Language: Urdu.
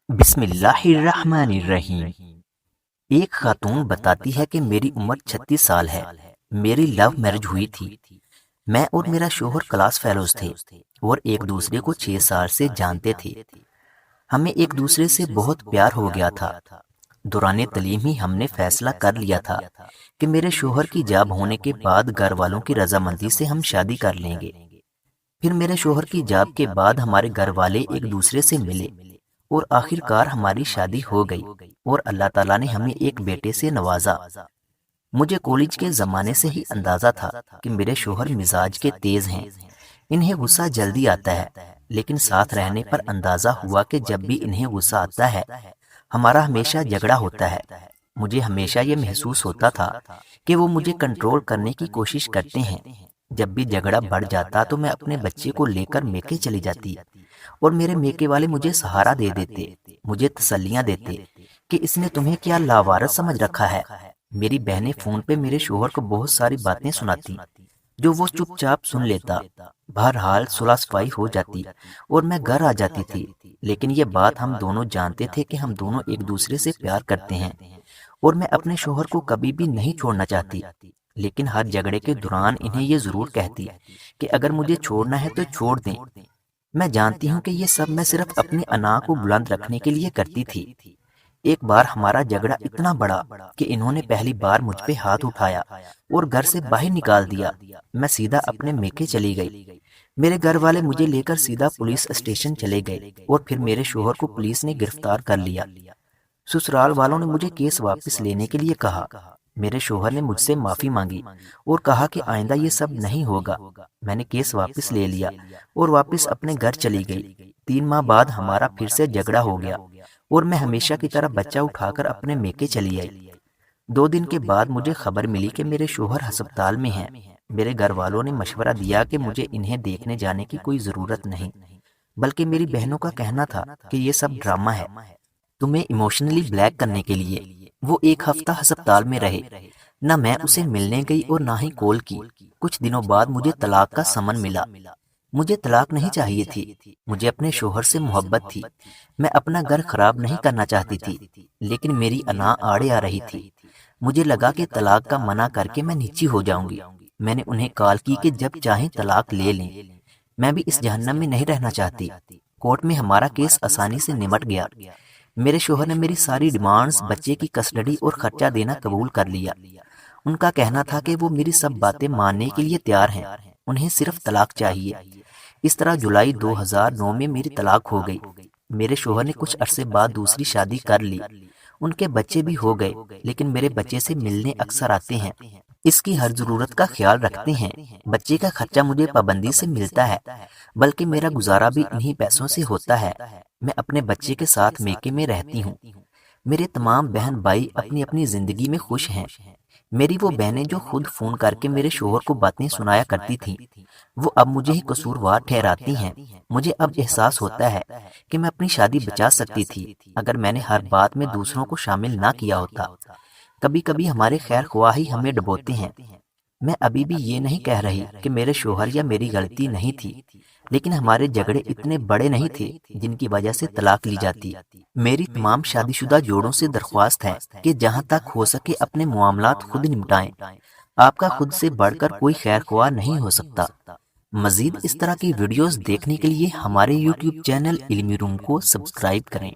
بسم اللہ الرحمن الرحیم۔ ایک خاتون بتاتی ہے کہ میری عمر 36 سال ہے۔ میری لو میرج ہوئی تھی۔ میں اور میرا شوہر کلاس فیلوز تھے اور ایک دوسرے کو 6 سال سے جانتے تھے۔ ہمیں ایک دوسرے سے بہت پیار ہو گیا تھا۔ دوران تعلیم ہی ہم نے فیصلہ کر لیا تھا کہ میرے شوہر کی جاب ہونے کے بعد گھر والوں کی رضامندی سے ہم شادی کر لیں گے۔ پھر میرے شوہر کی جاب کے بعد ہمارے گھر والے ایک دوسرے سے ملے اور آخر کار ہماری شادی ہو گئی اور اللہ تعالیٰ نے ہمیں ایک بیٹے سے نوازا۔ مجھے کالج کے زمانے سے ہی اندازہ تھا کہ میرے شوہر مزاج کے تیز ہیں۔ انہیں غصہ جلدی آتا ہے، لیکن ساتھ رہنے پر اندازہ ہوا کہ جب بھی انہیں غصہ آتا ہے ہمارا ہمیشہ جھگڑا ہوتا ہے۔ مجھے ہمیشہ یہ محسوس ہوتا تھا کہ وہ مجھے کنٹرول کرنے کی کوشش کرتے ہیں۔ جب بھی جھگڑا بڑھ جاتا تو میں اپنے بچے کو لے کر میکے چلی جاتی اور میرے میکے والے مجھے سہارا دے دیتے، مجھے تسلیاں دیتے کہ اس نے تمہیں کیا لاوارث سمجھ رکھا ہے۔ میری بہنیں فون پہ میرے شوہر کو بہت ساری باتیں سناتی جو وہ چپ چاپ سن لیتا۔ بہرحال صلح صفائی ہو جاتی اور میں گھر آ جاتی تھی، لیکن یہ بات ہم دونوں جانتے تھے کہ ہم دونوں ایک دوسرے سے پیار کرتے ہیں اور میں اپنے شوہر کو کبھی بھی نہیں چھوڑنا چاہتی۔ لیکن ہر جھگڑے کے دوران انہیں یہ ضرور کہتی کہ اگر مجھے چھوڑنا ہے تو چھوڑ دیں۔ میں جانتی ہوں کہ یہ سب میں صرف اپنی انا کو بلند رکھنے کے لیے کرتی تھی۔ ایک بار ہمارا جھگڑا اتنا بڑا کہ انہوں نے پہلی بار مجھ پہ ہاتھ اٹھایا اور گھر سے باہر نکال دیا۔ میں سیدھا اپنے میکے چلی گئی۔ میرے گھر والے مجھے لے کر سیدھا پولیس اسٹیشن چلے گئے اور پھر میرے شوہر کو پولیس نے گرفتار کر لیا۔ سسرال والوں نے مجھے کیس واپس لینے کے لیے کہا۔ میرے شوہر نے مجھ سے معافی مانگی اور کہا کہ آئندہ یہ سب نہیں ہوگا۔ میں نے کیس واپس لے لیا اور واپس اپنے گھر چلی گئی۔ 3 ماہ بعد ہمارا پھر سے جھگڑا ہو گیا اور میں ہمیشہ کی طرح بچہ اٹھا کر اپنے میکے چلی آئی۔ 2 دن کے بعد مجھے خبر ملی کہ میرے شوہر ہسپتال میں ہیں۔ میرے گھر والوں نے مشورہ دیا کہ مجھے انہیں دیکھنے جانے کی کوئی ضرورت نہیں، بلکہ میری بہنوں کا کہنا تھا کہ یہ سب ڈرامہ ہے، تمہیں ایموشنلی بلیک کرنے کے لیے۔ وہ 1 ہفتہ ہسپتال میں رہے۔ نہ میں اسے ملنے گئی اور نہ ہی کال کی۔ کچھ دنوں بعد مجھے طلاق کا سمن ملا۔ مجھے طلاق نہیں چاہیے تھی، مجھے اپنے شوہر سے محبت تھی۔ میں اپنا گھر خراب نہیں کرنا چاہتی تھی، لیکن میری انا آڑے آ رہی تھی۔ مجھے لگا کہ طلاق کا منع کر کے میں نیچی ہو جاؤں گی۔ میں نے انہیں کال کی کہ جب چاہیں طلاق لے لیں، میں بھی اس جہنم میں نہیں رہنا چاہتی۔ کورٹ میں ہمارا کیس آسانی سے نمٹ گیا۔ میرے شوہر نے میری ساری ڈیمانڈز، بچے کی کسٹڈی اور خرچہ دینا قبول کر لیا۔ ان کا کہنا تھا کہ وہ میری سب باتیں ماننے کے لیے تیار ہیں، انہیں صرف طلاق چاہیے۔ اس طرح جولائی 2009 میں میری طلاق ہو گئی۔ میرے شوہر نے کچھ عرصے بعد دوسری شادی کر لی۔ ان کے بچے بھی ہو گئے، لیکن میرے بچے سے ملنے اکثر آتے ہیں، اس کی ہر ضرورت کا خیال رکھتے ہیں۔ بچے کا خرچہ مجھے پابندی سے ملتا ہے، بلکہ میرا گزارا بھی انہی پیسوں سے ہوتا ہے۔ میں اپنے بچے کے ساتھ میکے میں رہتی ہوں۔ میرے تمام بہن بھائی اپنی اپنی زندگی میں خوش ہیں۔ میری وہ بہنیں جو خود فون کر کے میرے شوہر کو باتیں سنایا کرتی تھیں، وہ اب مجھے ہی قصوروار ٹھہراتی ہیں۔ مجھے اب احساس ہوتا ہے کہ میں اپنی شادی بچا سکتی تھی اگر میں نے ہر بات میں دوسروں کو شامل نہ کیا ہوتا۔ کبھی کبھی ہمارے خیر خواہ ہی ہمیں ڈبوتے ہیں۔ میں ابھی بھی یہ نہیں کہہ رہی کہ میرے شوہر یا میری غلطی نہیں تھی، لیکن ہمارے جھگڑے اتنے بڑے نہیں تھے جن کی وجہ سے طلاق لی جاتی۔ میری تمام شادی شدہ جوڑوں سے درخواست ہے کہ جہاں تک ہو سکے اپنے معاملات خود نمٹائیں۔ آپ کا خود سے بڑھ کر کوئی خیر خواہ نہیں ہو سکتا۔ مزید اس طرح کی ویڈیوز دیکھنے کے لیے ہمارے یوٹیوب چینل علمی روم کو سبسکرائب کریں۔